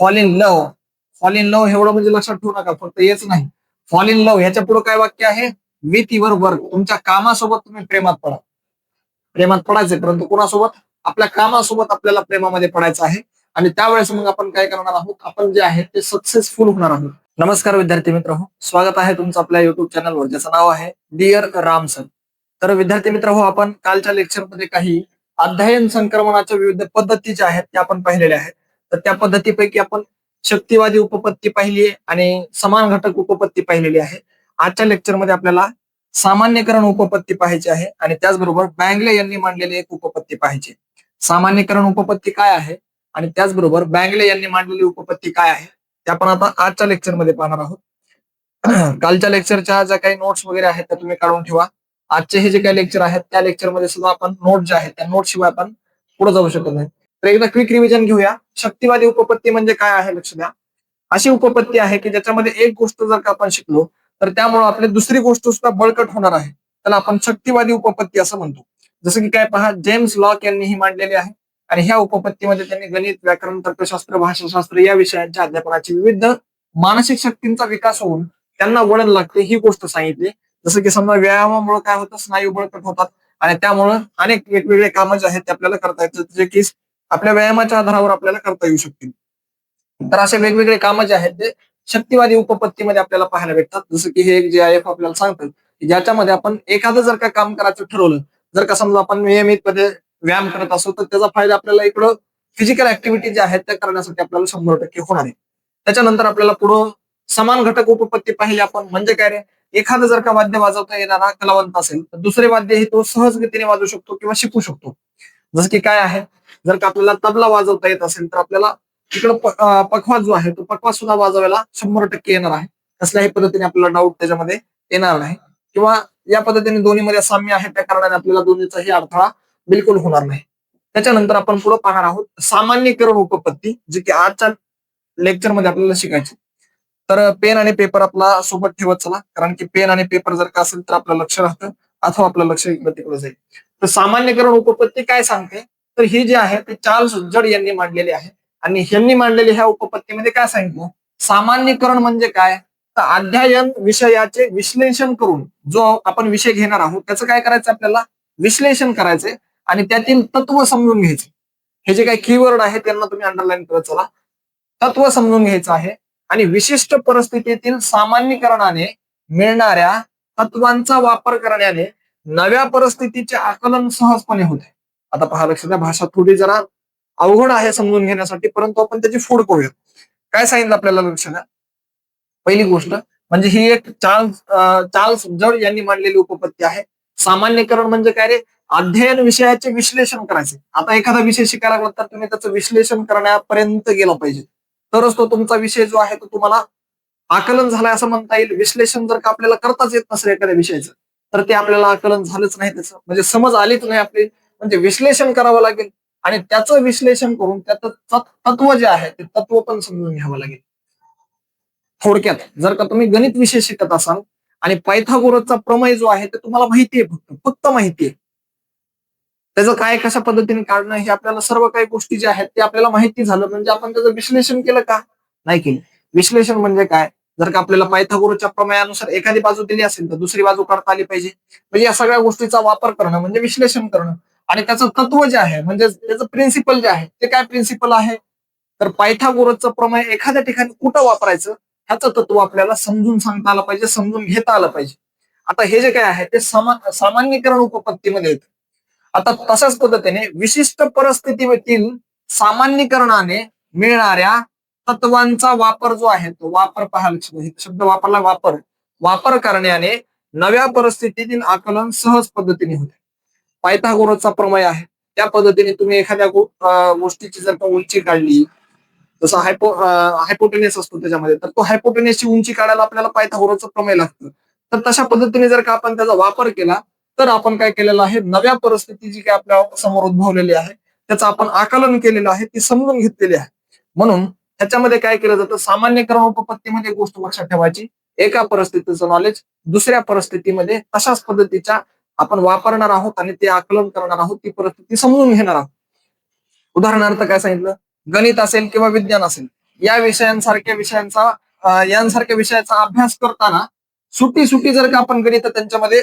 Fall in love. Fall in love एवढं म्हणजे लक्षात ठेवू नका, फक्त हेच नाही. फॉल इन लव्ह ह्याच्या पुढे काय वाक्य आहे? With your work. तुमच्या कामासोबत तुम्ही प्रेमात पडा. प्रेमात पडायचंय, परंतु कोणासोबत? आपल्या कामासोबत आपल्याला प्रेमामध्ये पडायचं आहे. आणि त्यावेळेस मग आपण काय करणार आहोत? आपण जे आहे ते सक्सेसफुल होणार आहोत. नमस्कार विद्यार्थी मित्र हो, स्वागत आहे तुमचं आपल्या युट्यूब चॅनलवर, ज्याचं नाव आहे डिअर राम सर. तर विद्यार्थी मित्र हो, आपण कालच्या लेक्चरमध्ये काही अध्ययन संक्रमणाच्या विविध पद्धती ज्या आहेत त्या आपण पाहिलेल्या आहेत. तर त्या पद्धतीपैकी आपण शक्तिवादी उपपत्ती पाहिली आहे आणि समान घटक उपपत्ती पाहिलेली आहे. आजच्या लेक्चरमध्ये आपल्याला सामान्यकरण उपपत्ती पाहायची आहे आणि त्याचबरोबर बँगले यांनी मांडलेली एक उपपत्ती पाहायची. सामान्यकरण उपपत्ती काय आहे आणि त्याचबरोबर बँगले यांनी मांडलेली उपपत्ती काय आहे ते आपण आता आजच्या लेक्चरमध्ये पाहणार आहोत. कालच्या लेक्चरच्या ज्या काही नोट्स वगैरे आहेत त्या तुम्ही काढून ठेवा. आजचे हे जे काही लेक्चर आहेत त्या लेक्चरमध्ये सुद्धा आपण नोट ज्या आहेत त्या नोट शिवाय आपण पुढे जाऊ शकत नाही. तर एकदा क्विक रिव्हिजन घेऊया. शक्तिवादी उपपत्ती म्हणजे काय आहे लक्ष द्या. अशी उपपत्ती आहे की ज्याच्यामध्ये एक गोष्ट जर का आपण शिकलो तर त्यामुळे आपली दुसरी गोष्ट सुद्धा बळकट होणार आहे. त्याला आपण शक्तिवादी उपपत्ती असं म्हणतो. जसं की काय पहा, जेम्स लॉक यांनी ही मांडलेली आहे आणि ह्या उपपत्तीमध्ये त्यांनी गणित, व्याकरण, तर्कशास्त्र, भाषाशास्त्र या विषयांच्या अध्यापनाची विविध मानसिक शक्तींचा विकास होऊन त्यांना वळण लागते ही गोष्ट सांगितली. जसं की समजा व्यायामामुळे काय होतं, स्नायू बळकट होतात आणि त्यामुळे अनेक वेगवेगळे कामं जे आहेत ते आपल्याला करता येतात, जे की आपल्या व्यायामाच्या आधारावर आपल्याला करता येऊ शकतील. तर असे वेगवेगळे कामं जे आहेत ते शक्तिवादी उपपत्तीमध्ये आपल्याला पाहायला भेटतात. जसं की हे एक जे आहे आपल्याला सांगतं की ज्याच्यामध्ये आपण एखादं जर का काम करायचं ठरवलं, जर का समजा आपण नियमितपणे व्यायाम करत असो तर त्याचा फायदा आपल्याला इकडं फिजिकल ऍक्टिव्हिटी ज्या आहेत त्या करण्यासाठी आपल्याला 100% होणार आहे. त्याच्यानंतर आपल्याला पुढं समान घटक उपपत्ती पाहिली आपण. म्हणजे काय रे, एखादं जर का वाद्य वाजवता येणारा कलावंत असेल तर दुसरे वाद्यही तो सहजगतीने वाजवू शकतो किंवा शिकू शकतो. जसं की काय आहे, जर का आपल्याला तबला वाजवता येत असेल तर आपल्याला इकडं पखवाज जो आहे तो पखवाज सुद्धा वाजवायला 100% येणार आहे. कसल्याही पद्धतीने आपल्याला डाऊट त्याच्यामध्ये येणार नाही किंवा या पद्धतीने दोन्हीमध्ये साम्य आहे त्या कारणाने आपल्याला दोन्हीचाही अडथळा बिलकुल होणार नाही. त्याच्यानंतर आपण पुढे पाहणार आहोत सामान्यीकरण उपपत्ती, जी की आजच्या लेक्चरमध्ये आपल्याला शिकायची. तर पेन आणि पेपर आपला सोबत ठेवत चला, कारण की पेन आणि पेपर जर का असेल तर आपलं लक्ष राहतं अथवा आपलं लक्ष इकडे तिकडे जाईल. तर सामान्यीकरण उपपत्ती काय सांगते, तर ही जी आहे ते चार्ल्स जड यांनी मांडलेली आहे आणि यांनी मांडलेली ह्या उपपत्तीमध्ये काय सांगितलं, सामान्यीकरण म्हणजे काय, तर अध्ययन विषयाचे विश्लेषण करून जो आपण विषय घेणार आहोत त्याचं काय करायचं, आपल्याला विश्लेषण करायचंय आणि त्यातील तत्व समजून घ्यायचे. हे जे काही कीवर्ड आहे त्यांना तुम्ही अंडरलाईन करत चला. तत्व समजून घ्यायचं आहे आणि विशिष्ट परिस्थितीतील सामान्यीकरणाने मिळणाऱ्या तत्वांचा वापर करण्याने नव्या परिस्थितीचे आकलन सहजपणे होते. आता पहा लक्ष द्या, भाषा थोडी जरा अवघड आहे समजून घेण्यासाठी, परंतु आपण त्याची फोड करूया. काय सांगितलं आपल्याला लक्ष द्या. पहिली गोष्ट म्हणजे ही एक चार्ल्स जड यांनी मांडलेली उपपत्ती आहे. सामान्यीकरण म्हणजे काय रे, अध्ययन विषयाचे विश्लेषण करायचे. आता एखादा विषय शिकायला लागला तर तुम्ही त्याचं विश्लेषण करण्यापर्यंत गेला पाहिजे, तरच तो तुमचा विषय जो आहे तो तुम्हाला आकलन झालाय असं म्हणता येईल. विश्लेषण जर का आपल्याला करताच येत नसेल एखाद्या विषयाचं तर ते आपल्याला आकलन झालंच नाही, त्याचं म्हणजे समज आलीच नाही आपली. म्हणजे विश्लेषण करावं लागेल आणि त्याचं विश्लेषण करून त्याचं तत्व जे आहे ते तत्व पण समजून घ्यावं लागेल. थोडक्यात जर का तुम्ही गणित विषय शिकत असाल आणि पायथागोरसचा प्रमेय जो आहे ते तुम्हाला माहितीये, फक्त माहितीये, त्याचं काय कशा पद्धतीने काढणं हे आपल्याला सर्व काही गोष्टी ज्या आहेत ते आपल्याला माहिती झालं म्हणजे आपण त्याचं विश्लेषण केलं का, नाही केलं. विश्लेषण म्हणजे काय, जर का आपल्याला पायथागोरसच्या प्रमेयानुसार एखादी बाजू दिली असेल तर दुसरी बाजू काढता आली पाहिजे. म्हणजे या सगळ्या गोष्टीचा वापर करणं म्हणजे विश्लेषण करणं. आणि त्याचं तत्व जे आहे म्हणजे त्याचं प्रिन्सिपल जे आहे ते काय प्रिन्सिपल आहे, तर पायथागोरसचं प्रमेय एखाद्या ठिकाणी कुठं वापरायचं ह्याचं तत्व आपल्याला समजून सांगता आलं पाहिजे, समजून घेता आलं पाहिजे. आता हे जे काय आहे ते सामान्यीकरण उपपत्तीमध्ये येतं. आता तशाच पद्धतीने विशिष्ट परिस्थितीतील सामान्यीकरणाने मिळणाऱ्या तत्वांचा वापर जो आहे तो वापर पाहायला शब्द वापरला, वापर. वापर करण्याने नव्या परिस्थितीतील आकलन सहज पद्धतीने होते. पायथागोरसचा प्रमेय आहे त्या पद्धतीने तुम्ही एखाद्या गोष्टीची जर का उंची काढली, जसं हायपोटेनियस असतो त्याच्यामध्ये, तर तो हायपोटेनियसची उंची काढायला आपल्याला पायथागोरसचं प्रमेय लागतं. तर तशा पद्धतीने जर का आपण त्याचा वापर केला तर आपण काय केलेलं आहे, नव्या परिस्थिती जी काय आपल्या समोर उद्भवलेली आहे त्याचं आपण आकलन केलेलं आहे, ती समजून घेतलेली आहे. म्हणून त्याच्यामध्ये काय केलं जातं, सामान्यीकरण उपपत्तीमध्ये गोष्ट लक्षात ठेवायची, एका परिस्थितीचं नॉलेज दुसऱ्या परिस्थितीमध्ये तशाच पद्धतीच्या आपण वापरणार आहोत आणि ते आकलन करणार आहोत, ती परिस्थिती समजून घेणार आहोत. उदाहरणार्थ काय सांगितलं, गणित असेल किंवा विज्ञान असेल, या यांसारख्या विषयाचा अभ्यास करताना सुटी सुटी जर का आपण गणित त्यांच्यामध्ये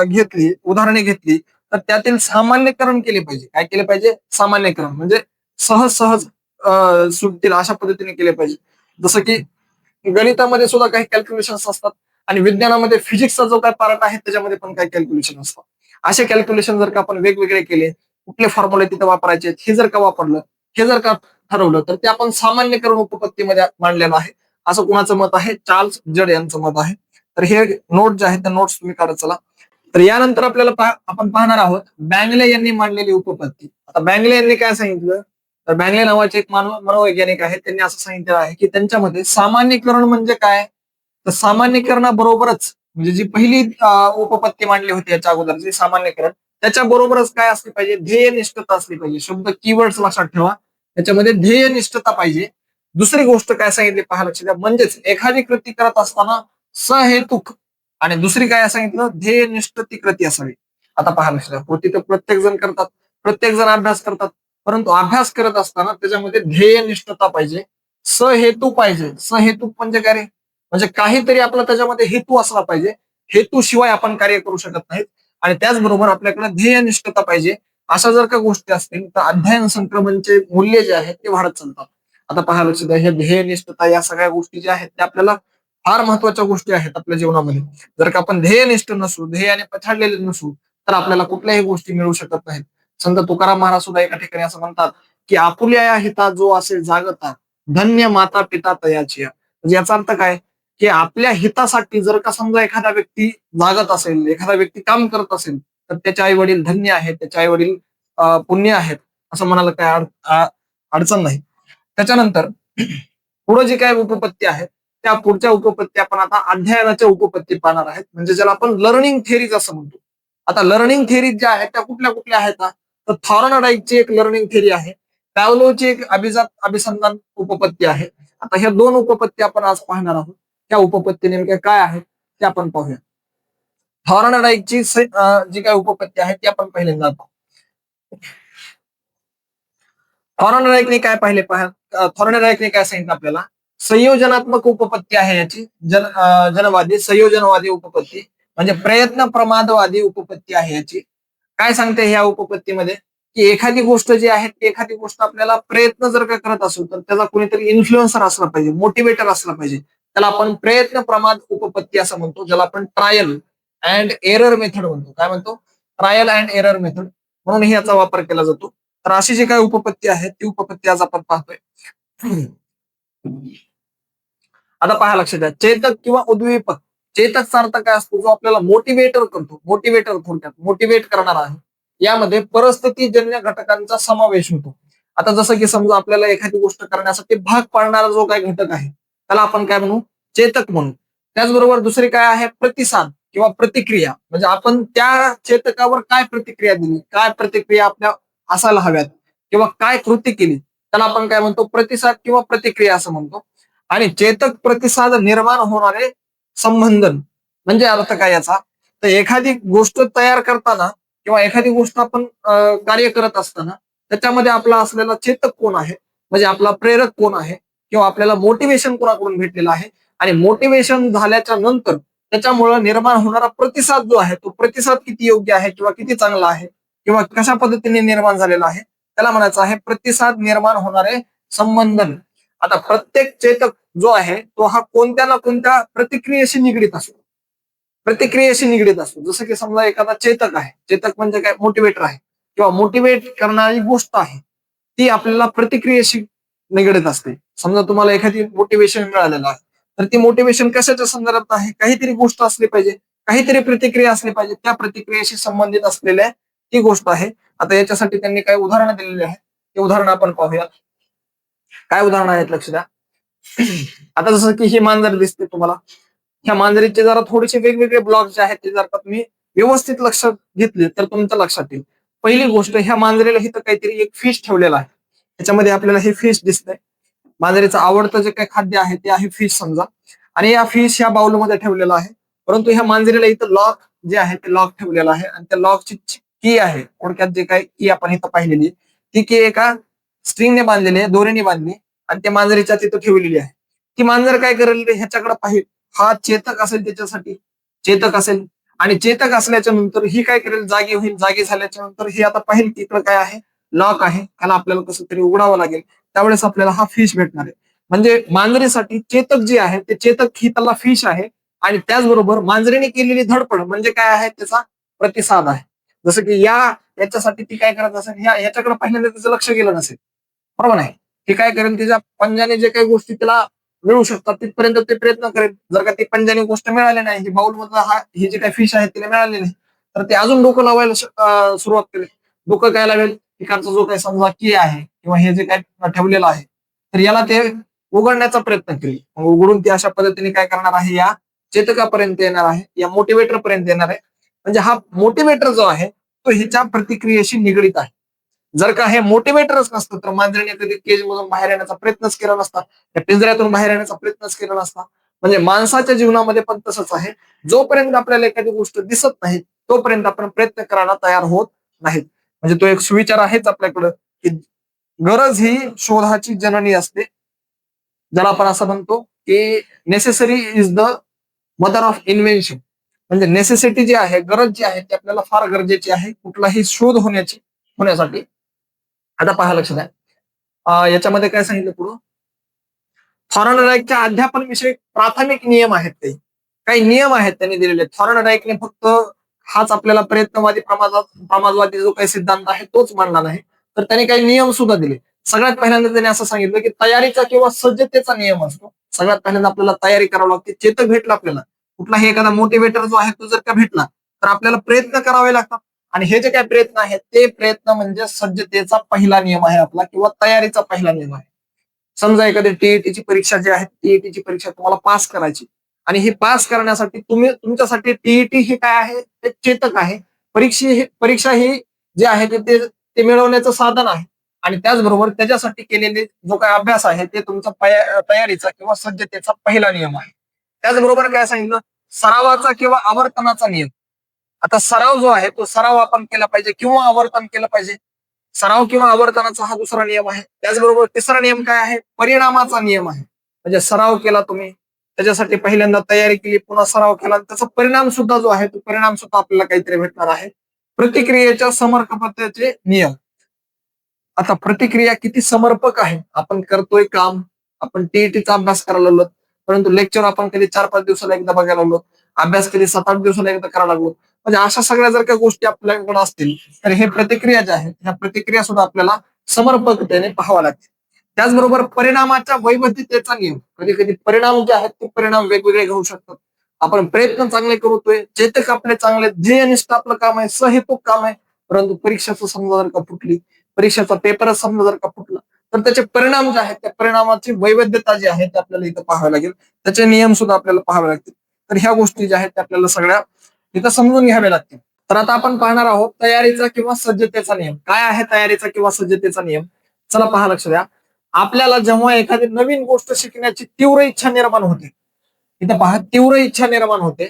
घेतली, उदाहरणे घेतली, तर त्यातील सामान्यकरण केले पाहिजे. काय केले पाहिजे? सामान्यकरण म्हणजे सहज सहज सुटतील अशा पद्धतीने केले पाहिजे. जसं की गणितामध्ये सुद्धा काही कॅल्क्युलेशन्स असतात आणि विज्ञानामध्ये फिजिक्सचा जो काही पार्ट आहे त्याच्यामध्ये पण काही कॅल्क्युलेशन असतात. असे कॅल्क्युलेशन जर का आपण वेगवेगळे केले, कुठले फॉर्म्युले तिथे वापरायचे हे जर का वापरलं, हे जर का ठरवलं, तर ते आपण सामान्यकरण उपपत्तीमध्ये मांडलेलं आहे. असं कुणाचं मत आहे? चार्ल्स जड यांचं मत आहे. तर हे नोट जे आहेत त्या नोट्स तुम्ही काढत चला. तर यानंतर आपल्याला आपण पाहणार आहोत बँगले यांनी मांडलेली उपपत्ती. आता बँगले यांनी काय सांगितलं? तर बँगले नावाचे एक मनोवैज्ञानिक आहेत, त्यांनी असं सांगितलं आहे की त्यांच्यामध्ये सामान्यीकरण म्हणजे काय? तर सामान्यीकरणाबरोबरच म्हणजे जी पहिली उपपत्ती मांडली होती याच्या अगोदर जे सामान्यीकरण, त्याच्या बरोबरच काय असली पाहिजे? ध्येयनिष्ठता असली पाहिजे. शब्द कीवर्ड्स लक्षात ठेवा. त्याच्यामध्ये ध्येयनिष्ठता पाहिजे. दुसरी गोष्ट काय सांगितली पहा, लक्ष द्या. म्हणजेच एखादी कृती करत असताना सहेतुक आणि दुसरी काय सांगितलं? ध्येयनिष्ठ ती कृती असावी. आता पहा लक्ष द्या. कृती तर प्रत्येक जण करतात, प्रत्येक जण अभ्यास करतात, परंतु अभ्यास करत असताना त्याच्यामध्ये ध्येयनिष्ठता पाहिजे, सहेतू पाहिजे. सहेतुक म्हणजे काय रे? म्हणजे काहीतरी आपला त्याच्यामध्ये हेतू असला पाहिजे. हेतूशिवाय आपण कार्य करू शकत नाहीत. आणि त्याचबरोबर आपल्याकडे ध्येयनिष्ठता पाहिजे. अशा जर का गोष्टी असतील तर अध्ययन संक्रमणचे मूल्य जे आहेत ते वाढत चालतात. आता पहा लक्ष द्या, हे ध्येयनिष्ठता या सगळ्या गोष्टी ज्या आहेत त्या आपल्याला फार महत्वाच्या गोष्टी आहेत आपल्या जीवनामध्ये. जर का आपण ध्येयनिष्ठ नसू, ध्येयाने पछाडलेले नसू, तर आपल्याला कुठल्याही गोष्टी मिळू शकत नाहीत. संत तुकाराम महाराज सुद्धा एका ठिकाणी असं म्हणतात की आपुल्या या हिता जो असे जागता, धन्य माता पिता तयाची. म्हणजे याचा अर्थ काय? की आपल्या हितासाठी जर का समजा एखादा व्यक्ती जागत असेल, एखादा व्यक्ती काम करत असेल, तर त्याचे आई वडील धन्य आहेत, त्याचे आई वडील पुण्य आहेत, असं म्हणायला काय अडचण नाही. त्याच्यानंतर पुढे जे काय उपपत्ती आहेत त्या पुढच्या उपपत्ती आपण आता अध्ययनाच्या उपपत्ती पाहणार आहेत, म्हणजे ज्याला आपण लर्निंग थेरीज असं म्हणतो. आता लर्निंग थेरीज ज्या आहेत त्या कुठल्या कुठल्या आहेत ना? तर थॉर्नडाईकची एक लर्निंग थेरी आहे, पॅवलोची एक अभिजात अभिसंधान उपपत्ती आहे. आता ह्या दोन उपपत्ती आपण आज पाहणार आहोत. त्या उपपत्ती नेमक्या काय आहेत ते आपण पाहूया. थॉर्नडाईकची जी काय उपपत्ती आहे ती आपण पहिल्यांदा पाहू. थॉर्नडाईकने काय पाहिले पहा, थॉर्नडाईकने काय सांगितलं आपल्याला? संयोजनात्मक उपपत्ती आहे याची, जनवादी संयोजनवादी उपपत्ती म्हणजे प्रयत्न प्रमादवादी उपपत्ती आहे याची. काय सांगते ह्या उपपत्तीमध्ये? की एखादी गोष्ट जी आहे ती एखादी गोष्ट आपल्याला प्रयत्न जर का करत असू तर त्याचा कोणीतरी इन्फ्लुएन्सर असला पाहिजे, मोटिवेटर असला पाहिजे. त्याला आपण प्रयत्न प्रमाद उपपत्ती असं म्हणतो, ज्याला आपण ट्रायल अँड एरर मेथड म्हणतो. काय म्हणतो? ट्रायल अँड एरर मेथड म्हणून याचा वापर केला जातो. तर अशी जी काही उपपत्ती आहे ती उपपत्ती आज आपण पाहतोय. आता पहा लक्षात द्या, चेतक किंवा उद्दीपक. चेतकचा अर्थ काय असतो? जो आपल्याला मोटिवेटर करतो, मोटिवेटर थोडक्यात मोटिवेट करणार आहे. यामध्ये परिस्थितीजन्य घटकांचा समावेश होतो. आता जसं की समजा आपल्याला एखादी गोष्ट करण्यासाठी भाग पाडणारा जो काही घटक आहे त्याला आपण काय म्हणू? चेतक म्हणू. त्याचबरोबर दुसरी काय आहे? प्रतिसाद किंवा प्रतिक्रिया. म्हणजे आपण त्या चेतकावर काय प्रतिक्रिया दिली, काय प्रतिक्रिया आपल्या असायला हव्यात किंवा काय कृती केली, त्याला आपण काय म्हणतो? प्रतिसाद किंवा प्रतिक्रिया असं म्हणतो. आणि चेतक प्रतिसाद निर्माण होणारे संबंधन म्हणजे अर्थ काय याचा? तर एखादी गोष्ट तयार करताना किंवा एखादी गोष्ट आपण कार्य करत असताना त्याच्यामध्ये आपला असलेला चेतक कोण आहे, म्हणजे आपला प्रेरक कोण आहे, किंवा आपल्याला मोटिवेशन कोणाकडून भेटलेलं आहे, आणि मोटिवेशन झाल्याच्या नंतर त्याच्यामुळे निर्माण होणारा प्रतिसाद जो आहे तो प्रतिसाद किती योग्य आहे किंवा किती चांगला आहे किंवा कशा पद्धतीने निर्माण झालेला आहे, त्याला म्हणायचं आहे प्रतिसाद निर्माण होणारे संबंधन. आता प्रत्येक चेतक जो आहे तो हा कोणत्या ना कोणत्या प्रतिक्रियेशी निगडीत असतो. प्रतिक्रियेशी निगडीत असतो. जसं की समजा एखादा चेतक आहे, चेतक म्हणजे काय? मोटिवेटर आहे किंवा मोटिवेट करणारी गोष्ट आहे, ती आपल्याला प्रतिक्रियेशी निगडीत असते. समजा तुम्हाला एखादी मोटिवेशन मिळालेलं आहे, तर ती मोटिवेशन कशाच्या संदर्भात आहे? काहीतरी गोष्ट असली पाहिजे, काहीतरी प्रतिक्रिया असली पाहिजे, त्या प्रतिक्रियेशी संबंधित असलेल्या ती गोष्ट आहे. आता याच्यासाठी त्यांनी काही उदाहरणं दिलेली आहेत, ते उदाहरण आपण पाहूया. काय उदाहरण आहेत लक्ष द्या. आता जसं की ही मांजर दिसते तुम्हाला, ह्या मांजरीचे जरा थोडेसे वेगवेगळे ब्लॉक जे आहेत ते जर का तुम्ही व्यवस्थित लक्षात घेतले तर तुमच्या लक्षात येईल. पहिली गोष्ट, ह्या मांजरीला इथं काहीतरी एक फिश ठेवलेला आहे. त्याच्यामध्ये आपल्याला हे फिश दिसतंय. मांजरीचं आवडतं जे काही खाद्य आहे ते आहे फिश समजा, आणि या फिश ह्या बाउलमध्ये ठेवलेला आहे. परंतु ह्या मांजरीला इथं लॉक जे आहे ते लॉक ठेवलेलं आहे, आणि त्या लॉकची की आहे, थोडक्यात जे काही की आपण इथं पाहिलेली ती की एका स्ट्रिंगने बांधलेली आहे, दोरीने बांधली, आणि त्या मांजरीच्या तिथं ठेवलेली आहे. ती मांजर काय करेल ह्याच्याकडे पाहिजे, हा चेतक असेल त्याच्यासाठी, चेतक असेल आणि चेतक असल्याच्या नंतर ही काय करेल, जागी होईल. जागी झाल्याच्या नंतर ही आता पाहिजे की इकडे काय आहे, लॉक आहे, त्याला आपल्याला कसं तरी उघडावं लागेल. त्यावेळेस आपल्याला हा फिश भेटणार आहे. म्हणजे मांजरीसाठी चेतक जे आहे ते चेतक ही त्याला फिश आहे आणि त्याचबरोबर मांजरीने केलेली धडपड म्हणजे काय आहे, त्याचा प्रतिसाद आहे. जसं की याच्यासाठी ती काय करत असेल, याच्याकडे पहिल्यांदा तिचं लक्ष गेलं नसेल, बरोबर नाही. ती काय करेल, तिच्या पंजाने जे काही गोष्टी तिला मिळू शकतात तिथपर्यंत ते प्रयत्न करेल. जर का ती पंजाने गोष्ट मिळाली नाही, ही बाउल मधला ही जी काही फिश आहे तिला मिळाली नाही, तर ते अजून डोकं लावायला सुरुवात करेल. डोकं काय लावेल, तिकडचा जो काही समजा की आहे किंवा हे जे काही ठेवलेलं आहे, तर याला ते उघडण्याचा प्रयत्न केली. मग उघडून ती अशा पद्धतीने काय करणार आहे, या चेतकापर्यंत येणार आहे, या मोटिवेटर पर्यंत येणार आहे. म्हणजे हा मोटिवेटर जो आहे तो हिच्या प्रतिक्रियेशी निगडीत आहे. जर का हे मोटिवेटरच नसतं तर मांजरीने कधी केज मधून बाहेर येण्याचा प्रयत्नच केला नसता, त्या पिंजऱ्यातून बाहेर येण्याचा प्रयत्नच केला नसता. म्हणजे माणसाच्या जीवनामध्ये पण तसंच आहे. जोपर्यंत आपल्याला एखादी गोष्ट दिसत नाही तोपर्यंत आपण प्रयत्न करायला तयार होत नाहीत. म्हणजे तो एक सुविचार आहेच आपल्याकडं की गरज ही शोधाची जननी असते, ज्याला आपण असं म्हणतो की necessary is the mother of invention. म्हणजे नेसेसिटी जी आहे, गरज जी आहे ती आपल्याला फार गरजेची आहे कुठलाही शोध होण्यासाठी. आता पहा, लक्ष द्या. याच्यामध्ये काय सांगितलं पुढं, थॉर्नडाईकच्या अध्यापन विषयी प्राथमिक नियम आहेत, काही नियम आहेत त्यांनी दिलेले. थॉर्नडाईकने फक्त हाच आपल्याला प्रयत्नवादी प्रमादवादी जो काही सिद्धांत आहे तोच मांडला नाही, तर त्याने काही नियम सुद्धा दिले. सगळ्यात पहिल्यांदा त्याने असं सांगितलं की तयारीचा किंवा सज्जतेचा नियम असतो. सगळ्यात पहिल्यांदा आपल्याला तयारी करावी लागते. चेतक भेटला आपल्याला, कुठलाही एखादा मोटिवेटर जो आहे तो जर का भेटला तर आपल्याला प्रयत्न करावे लागतात. आणि हे जे काही प्रयत्न आहेत ते प्रयत्न म्हणजे सज्जतेचा पहिला नियम आहे आपला, किंवा तयारीचा पहिला नियम आहे. समजा एखादी टीईटीची परीक्षा जी आहे, टीईटीची परीक्षा तुम्हाला पास करायची आणि ही पास करण्यासाठी तुमच्यासाठी टीईटी ही काय आहे, ते चेतक आहे. परीक्षा ही जे आहे ते मिळवण्याचं साधन आहे. आणि त्याचबरोबर त्याच्यासाठी केलेले जो काही अभ्यास आहे ते तुमचा तयारीचा किंवा सज्जतेचा पहिला नियम आहे. त्याचबरोबर काय सांगितलं, सरावाचा किंवा आवर्तनाचा नियम. आता सराव जो आहे तो सराव आपण केला पाहिजे किंवा आवर्तन केलं पाहिजे. सराव किंवा आवर्तनाचा हा दुसरा नियम आहे. त्याचबरोबर तिसरा नियम काय आहे, परिणामाचा नियम आहे. म्हणजे सराव केला तुम्ही, त्याच्यासाठी पहिल्यांदा तयारी केली, पुन्हा सराव केला, त्याचा परिणाम सुद्धा जो आहे तो परिणाम सुद्धा आपल्याला काहीतरी भेटणार आहे. प्रतिक्रियेच्या समर्पकतेचे नियम. आता प्रतिक्रिया किती समर्पक आहे, आपण करतोय काम, आपण टीईटीचा अभ्यास करायला लागलो, परंतु लेक्चर आपण कधी 4-5 दिवसाला एकदा बघायला लागलो, अभ्यास कधी 7-8 दिवसाला एकदा करायला लागलो. म्हणजे अशा सगळ्या जर काही गोष्टी आपल्याकडे असतील तर हे प्रतिक्रिया ज्या आहेत ह्या प्रतिक्रिया सुद्धा आपल्याला समर्पकतेने पाहाव्या लागतील. त्याचबरोबर परिणामाच्या वैविध्यतेचा नियम. कधी कधी परिणाम जे आहेत ते परिणाम वेगवेगळे घेऊ शकतात. आपण प्रयत्न चांगले करतोय, चेतक आपले चांगले, ध्येयनिष्ठ आपलं काम आहे, सहेतुक काम आहे, परंतु परीक्षेचं समजा जर का फुटली, परीक्षेचा पेपरच समजा जर का फुटला, तर त्याचे परिणाम जे आहेत त्या परिणामाची वैविध्यता जी आहे ते आपल्याला इथं पाहावे लागेल. त्याचे नियम सुद्धा आपल्याला पाहावे लागतील. तर ह्या गोष्टी ज्या आहेत त्या आपल्याला सगळ्या इथं समजून घ्यावे लागतील. तर आता आपण पाहणार आहोत तयारीचा किंवा सज्जतेचा नियम. काय आहे तयारीचा किंवा सज्जतेचा नियम? चला पहा, लक्ष द्या. आपल्याला जेव्हा एखादी नवीन गोष्ट शिकण्याची तीव्र इच्छा निर्माण होते, इथं पहा, तीव्र इच्छा निर्माण होते,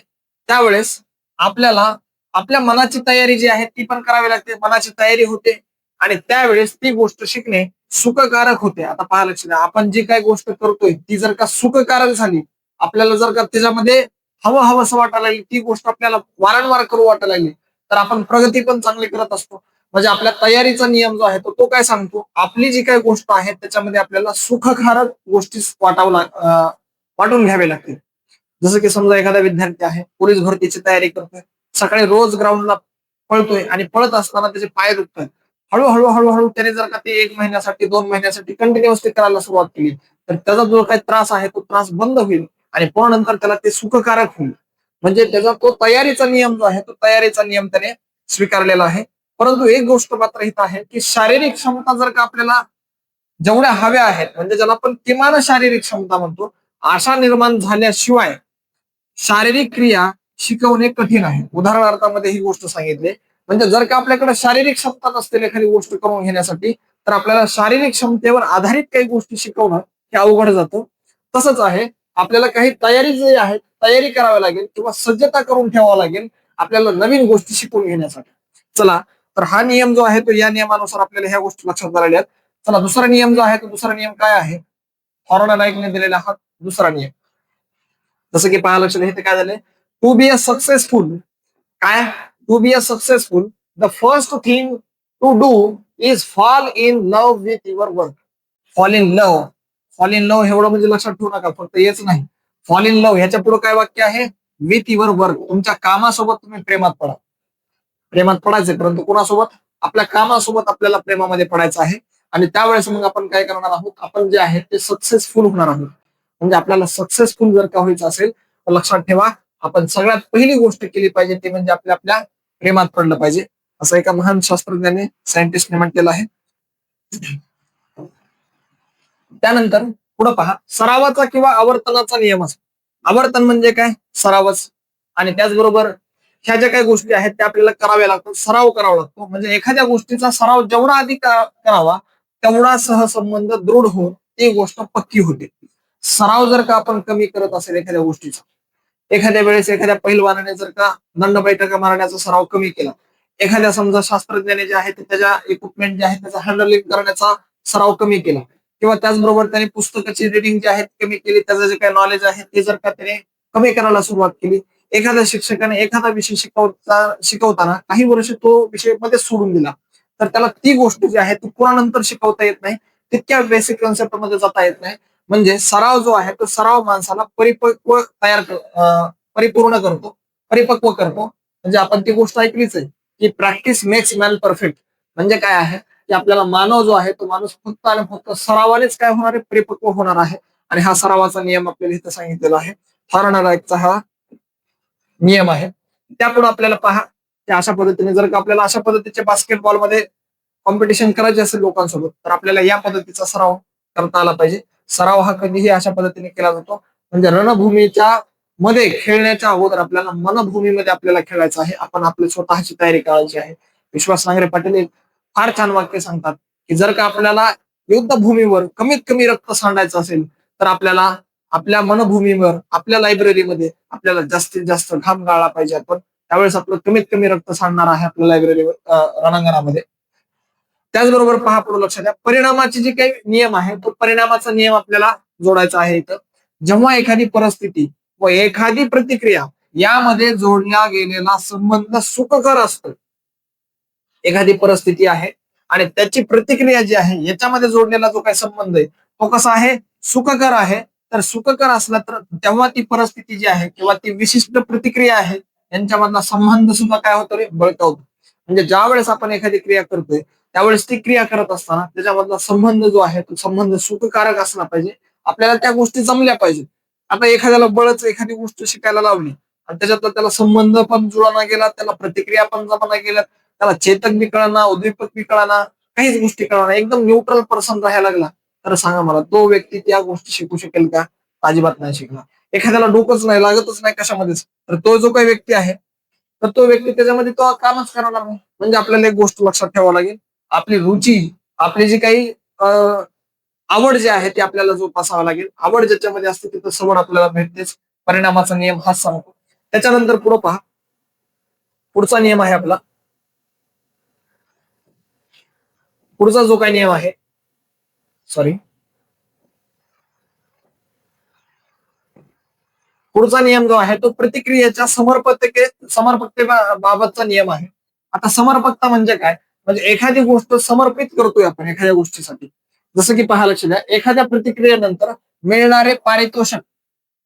त्यावेळेस आपल्याला आपल्या मनाची तयारी जी आहे ती पण करावी लागते. मनाची तयारी होते आणि त्यावेळेस ती गोष्ट शिकणे सुखकारक होते. आता पहा, लक्ष द्या. आपण जी काही गोष्ट करतोय ती जर का सुखकारक झाली, आपल्याला जर का त्याच्यामध्ये हवं असं वाटायला लागली, ती गोष्ट आपल्याला वारंवार करू वाटायला लागली, तर आपण प्रगती पण चांगली करत असतो. म्हणजे आपल्या तयारीचा नियम जो आहे तो काय सांगतो, आपली जी काही गोष्ट आहे त्याच्यामध्ये आपल्याला सुखकारक गोष्टी वाटून घ्यावे लागतील. जसं की समजा एखादा विद्यार्थी आहे, पोलीस भरतीची तयारी करतोय, सकाळी रोज ग्राउंडला पळतोय आणि पळत असताना त्याचे पाय दुखतात. हळूहळू त्याने जर का ते 1 महिन्यासाठी 2 महिन्यासाठी कंटिन्युअसली करायला सुरुवात केली, तर त्याचा जो काही त्रास आहे तो त्रास बंद होईल आणि पुन्हा नंतर त्याला ते सुखकारक होईल. म्हणजे त्याचा तो तयारीचा नियम जो आहे तो तयारीचा नियम त्याने स्वीकारलेला आहे. परंतु एक गोष्ट मात्र इथं आहे की शारीरिक क्षमता जर का आपल्याला जेवढ्या हव्या आहेत, म्हणजे ज्याला आपण किमान शारीरिक क्षमता म्हणतो, अशा निर्माण झाल्याशिवाय शारीरिक क्रिया शिकवणे कठीण आहे. उदाहरणार्थामध्ये ही गोष्ट सांगितली. म्हणजे जर का आपल्याकडे शारीरिक क्षमता नसतील एखादी गोष्ट करून घेण्यासाठी, तर आपल्याला शारीरिक क्षमतेवर आधारित काही गोष्टी शिकवणं हे अवघड जातं. तसंच आहे, आपल्याला काही तयारी जी आहे तयारी करावी लागेल किंवा सज्जता करून ठेवावं लागेल आपल्याला नवीन गोष्टी शिकून घेण्यासाठी. चला, तर हा नियम जो आहे तो या नियमानुसार आपल्याला ह्या गोष्टी लक्षात राहिल्यात. चला, दुसरा नियम जो आहे तो दुसरा नियम काय आहे, थॉर्नडाईकने दिलेला हा दुसरा नियम. जसं की पहा लक्षात इथे काय झालंय, टू बी अ सक्सेसफुल, काय to be a successful the first thing to do is fall in love with your work. Fall in love, fall in love एवढं म्हणजे लक्षात ठेवू नका, फक्त हेच नाही. फॉल इन लव्ह ह्याच्या पुढे काय वाक्य आहे, विथ युअर वर्क, तुमच्या कामासोबत तुम्ही प्रेमात पडा. प्रेमात पडायचंय, परंतु कोणासोबत, आपल्या कामासोबत आपल्याला प्रेमामध्ये पडायचं आहे. आणि त्यावेळेस मग आपण काय करणार आहोत, आपण जे आहे ते सक्सेसफुल होणार आहोत. म्हणजे आपल्याला सक्सेसफुल जर का व्हायचं असेल तर लक्षात ठेवा, आपण सगळ्यात पहिली गोष्ट केली पाहिजे ती म्हणजे आपल्या आपल्या प्रेमात पडलं पाहिजे, असं एका महान शास्त्रज्ञाने, सायंटिस्टने म्हटलेलं आहे. त्यानंतर पुढे पहा, सरावाचा किंवा आवर्तनाचा नियम असतो. आवर्तन म्हणजे काय, सरावच. आणि त्याचबरोबर ह्या ज्या काही गोष्टी आहेत त्या आपल्याला कराव्या लागतात, सराव करावा लागतो. म्हणजे एखाद्या गोष्टीचा सराव जेवढा अधिक करावा तेवढा सहसंबंध दृढ होऊन ती गोष्ट पक्की होते. सराव जर का आपण कमी करत असेल एखाद्या गोष्टीचा, एखाद्या वेळेस एखाद्या पहिलवानाने जर का दंड बैठका मारण्याचा सराव कमी केला, एखाद्या समजा शास्त्रज्ञाने जे आहे ते त्याच्या इक्विपमेंट जे आहे त्याचा हँडलिंग करण्याचा सराव कमी केला, किंवा त्याचबरोबर त्याने पुस्तकाची रिडिंग जी आहे कमी केली, त्याचं जे काही नॉलेज आहे ते जर का त्याने कमी करायला सुरुवात केली, एखाद्या शिक्षकाने एखादा विषय शिकवताना काही वर्ष तो विषय मध्ये सोडून दिला, तर त्याला ती गोष्ट जी आहे ती पुन्हा नंतर शिकवता येत नाही, तितक्या बेसिक कन्सेप्ट मध्ये जाता येत नाही. म्हणजे सराव जो आहे तो सराव माणसाला परिपूर्ण करतो, परिपक्व करतो. म्हणजे आपण ती गोष्ट ऐकलीच आहे की प्रॅक्टिस मेक्स मॅन परफेक्ट. म्हणजे काय आहे की आपल्याला मानव जो आहे तो माणूस फक्त आणि फक्त सरावानेच काय होणार आहे, परिपक्व होणार आहे. आणि हा सरावाचा नियम आपल्याला इथं सांगितलेला आहे, थॉर्नडाईकचा हा नियम आहे. त्यापुढे आपल्याला पहा की अशा पद्धतीने जर का आपल्याला अशा पद्धतीचे बास्केटबॉलमध्ये कॉम्पिटिशन करायचे असेल लोकांसोबत, तर आपल्याला या पद्धतीचा सराव करता आला पाहिजे. सराव हा कधीही अशा पद्धतीने केला जातो, म्हणजे रणभूमीच्या मध्ये खेळण्याच्या अगोदर आपल्याला मनभूमीमध्ये आपल्याला खेळायचं आहे, आपण आपली स्वतःची तयारी करायची आहे. विश्वास नांगरे पाटील एक फार छान वाक्य सांगतात की जर का आपल्याला युद्धभूमीवर कमीत कमी रक्त सांडायचं असेल तर आपल्याला आपल्या मनभूमीवर, आपल्या लायब्ररीमध्ये आपल्याला जास्तीत जास्त घाम गाळला पाहिजे आपण, त्यावेळेस आपलं कमीत कमी रक्त सांडणार आहे आपल्या लायब्ररीवर, रणांगणामध्ये. त्याचबरोबर पहा पुढे लक्षात द्या, परिणामाचे जे काही नियम आहे तो परिणामाचा नियम आपल्याला जोडायचा आहे इथं. जेव्हा एखादी परिस्थिती व एखादी प्रतिक्रिया यामध्ये जोडला गेलेला संबंध सुखकर असतो, एखादी परिस्थिती आहे आणि त्याची प्रतिक्रिया जी आहे याच्यामध्ये जोडलेला जो काही संबंध आहे तो कसा आहे, सुखकर आहे. तर सुखकर असला तर तेव्हा ती परिस्थिती जी आहे किंवा ती विशिष्ट प्रतिक्रिया आहे यांच्यामधला संबंध सुद्धा काय होतो रे, बळकावतो. म्हणजे ज्या वेळेस आपण एखादी क्रिया करतोय त्यावेळेस ती क्रिया करत असताना त्याच्यामधला संबंध जो आहे तो संबंध सुखकारक असला पाहिजे, आपल्याला त्या गोष्टी जमल्या पाहिजे. आता एखाद्याला बळच एखादी गोष्ट शिकायला लावली आणि त्याच्यातला त्याला संबंध पण जुळाना गेला, त्याला प्रतिक्रिया पण जमाना गेल्या, त्याला चेतक बी कळना, उद्दीपक बी कळना, काहीच गोष्टी कळना, एकदम न्यूट्रल पर्सन राहायला लागला, तर सांगा मला तो व्यक्ती त्या गोष्टी शिकू शकेल का? अजिबात नाही शिकणार. एखाद्याला डोकंच नाही, लागतच नाही कशामध्येच, तर तो जो काही व्यक्ती आहे तर तो व्यक्ती त्याच्यामध्ये तो कामच करणार नाही. म्हणजे आपल्याला एक गोष्ट लक्षात ठेवावं लागेल, आपली रुची, आपली जी काही आवड जी आहे ती आपल्याला जोपासावं लागेल. आवड ज्याच्यामध्ये असते तिथं सवड आपल्याला भेटतेच. परिणामाचा नियम हाच सांगतो. त्याच्यानंतर पुढे पहा, पुढचा नियम आहे आपला, पुढचा जो काही नियम आहे, सॉरी, पुढचा नियम जो आहे तो प्रतिक्रियेच्या समर्पकतेबाबतचा नियम आहे. आता समर्पकता म्हणजे काय, म्हणजे एखादी गोष्ट समर्पित करतोय आपण एखाद्या गोष्टीसाठी. जसं की पहा लक्ष द्या, एखाद्या प्रतिक्रियेनंतर मिळणारे पारितोषिक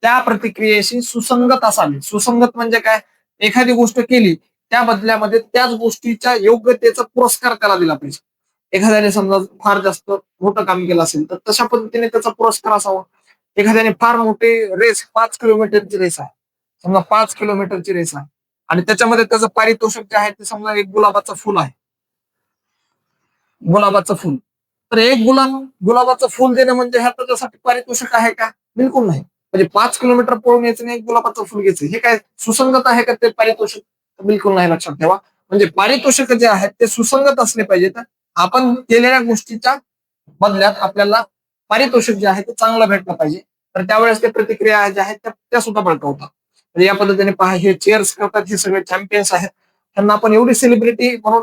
त्या प्रतिक्रियेशी सुसंगत असावे. सुसंगत म्हणजे काय, एखादी गोष्ट केली त्या बदल्यामध्ये त्याच गोष्टीच्या योग्यतेचा पुरस्कार त्याला दिला पाहिजे. एखाद्याने समजा फार जास्त मोठं काम केलं असेल तर तशा पद्धतीने त्याचा पुरस्कार असावा. एखाद्याने फार मोठी रेस, 5 किलोमीटरची रेस आहे, समजा 5 किलोमीटरची रेस आहे आणि त्याच्यामध्ये त्याचं पारितोषिक जे आहे ते समजा एक गुलाबाचं फुल आहे, गुलाबाचं फुल. तर एक गुलाबाचं फुल देणं म्हणजे ह्या त्याच्यासाठी पारितोषिक आहे का? बिलकुल नाही. म्हणजे 5 किलोमीटर पळून यायचं आणि एक गुलाबाचं फुल घ्यायचं, हे काय सुसंगत आहे का ते पारितोषिक? बिलकुल नाही. लक्षात ठेवा, म्हणजे पारितोषिक जे आहेत ते सुसंगत असले पाहिजेत. आपण केलेल्या गोष्टीच्या बदल्यात आपल्याला पारितोषिक जे आहे ते चांगलं भेटलं पाहिजे, तर त्यावेळेस ते प्रतिक्रिया ज्या आहेत त्या सुद्धा बळकावतात. म्हणजे या पद्धतीने पहा, हे चेअर्स करतात, हे सगळे चॅम्पियन्स आहेत, त्यांना आपण एवढी सेलिब्रिटी म्हणून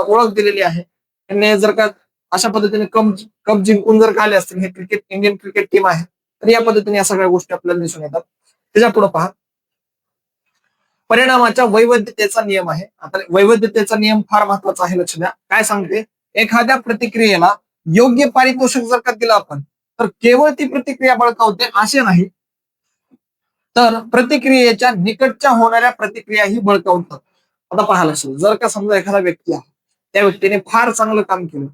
ओळख दिलेली आहे. त्यांनी जर का अशा पद्धतीने कप जिंकून जर का आले असतील, हे इंडियन क्रिकेट टीम आहे, तर या पद्धतीने या सगळ्या गोष्टी आपल्याला दिसून येतात. त्याच्या पुढे पहा, परिणामाच्या वैविध्यतेचा नियम आहे. आता वैविध्यतेचा नियम फार महत्वाचा आहे, लक्ष द्या. काय सांगते, एखाद्या प्रतिक्रियेला योग्य पारितोषिक जर का दिलं आपण, तर केवळ ती प्रतिक्रिया बळकावते असे नाही, तर प्रतिक्रियेच्या निकटच्या होणाऱ्या प्रतिक्रियाही बळकावतात. आता पाहायला असेल, जर का समजा एखादा व्यक्ती आहे, त्या व्यक्तीने फार चांगलं काम केलं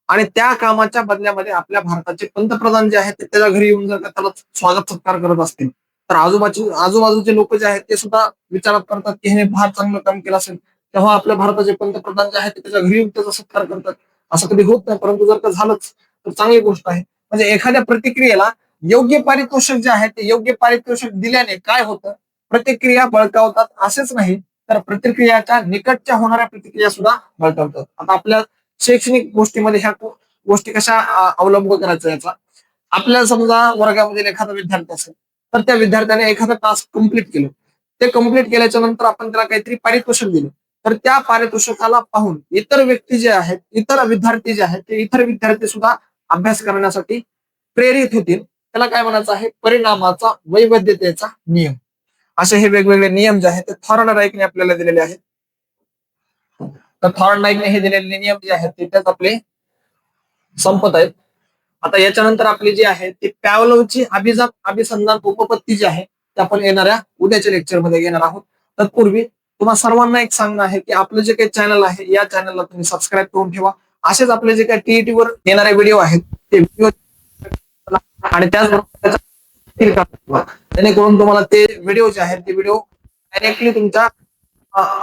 आणि त्या कामाच्या बदल्यामध्ये आपल्या भारताचे पंतप्रधान जे आहेत ते त्याच्या घरी येऊन जर का त्याला स्वागत सत्कार करत असतील, तर आजूबाजूचे लोक जे आहेत ते सुद्धा विचारात करतात की हे फार चांगलं काम केलं असेल, तेव्हा आपल्या भारताचे पंतप्रधान जे आहेत ते त्याच्या घरी येऊन त्याचा सत्कार करतात. असं कधी होत नाही, परंतु जर का झालंच तर चांगली गोष्ट आहे. म्हणजे एखाद्या प्रतिक्रियेला योग्य पारितोषिक जे आहे ते योग्य पारितोषिक दिल्याने काय होतं, प्रतिक्रिया बळकावतात असेच नाही, तर प्रतिक्रियाच्या निकटच्या होणाऱ्या प्रतिक्रिया सुद्धा बळकावतात. आता आपल्या शैक्षणिक गोष्टीमध्ये ह्या गोष्टी कशा अवलंब करायचा याचा, आपल्याला समजा वर्गामध्ये एखादा विद्यार्थी असेल, तर त्या विद्यार्थ्याने एखादा टास्क कम्प्लीट केलं, ते कम्प्लीट केल्याच्या नंतर आपण त्याला काहीतरी पारितोषिक दिलं, तर त्या पारितोषिकाला पाहून इतर व्यक्ती जे आहेत, इतर विद्यार्थी जे आहेत, ते इतर विद्यार्थी सुद्धा अभ्यास करण्यासाठी प्रेरित होतील. त्याला काय म्हणायचं आहे, परिणामाचा वैविध्यतेचा नियम. असे हे वेगवेगळे नियम जे आहेत ते थॉर्नडाईकने आपल्याला दिलेले आहेत. तर थॉर्नडाईकने हे दिलेले नियम जे आहेत ते त्याच आपले संपत आहेत. आता याच्यानंतर आपली जी आहे ती पॅवलोवची अभिजात अभिसंधान उपपत्ती जी आहे ते आपण येणाऱ्या उद्याच्या लेक्चरमध्ये घेणार आहोत. तत्पूर्वी तुम्हाला सर्वांना एक सांगणं आहे की आपलं जे काही चॅनल आहे, या चॅनलला तुम्ही सबस्क्राईब करून ठेवा. असेच आपले जे काही टीईटी वर येणारे व्हिडिओ आहेत ते व्हिडिओ आणि त्याचबरोबर जेणेकरून तुम्हाला ते व्हिडिओ जे आहेत ते व्हिडिओ डायरेक्टली तुमच्या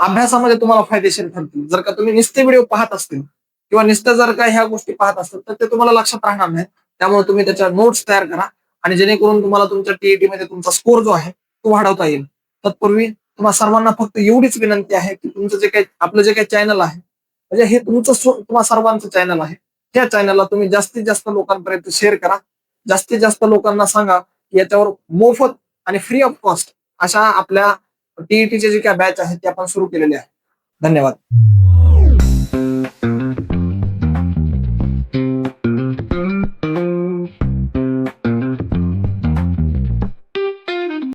अभ्यासामध्ये तुम्हाला फायदेशीर ठरतील. जर का तुम्ही नुसते व्हिडिओ पाहत असतील किंवा नुसतं जर का ह्या गोष्टी पाहत असतील तर ते तुम्हाला लक्षात राहणार नाही. त्यामुळे तुम्ही त्याच्या नोट्स तयार करा आणि जेणेकरून तुम्हाला तुमच्या टीईटी मध्ये तुमचा स्कोर जो आहे तो वाढवता येईल. तत्पूर्वी तुम्हाला सर्वांना फक्त एवढीच विनंती आहे की तुमचं जे काही आपलं जे काही चॅनल आहे, म्हणजे हे तुमचं तुम्हा सर्वांचं चॅनल आहे, त्या चॅनलला तुम्ही जास्तीत जास्त लोकांपर्यंत शेअर करा. जास्तीत जास्त लोकांना सांगा की याच्यावर मोफत आणि फ्री ऑफ कॉस्ट अशा आपल्या टीईटीचे जे काही बॅच आहेत ते आपण सुरू केलेले आहे. धन्यवाद.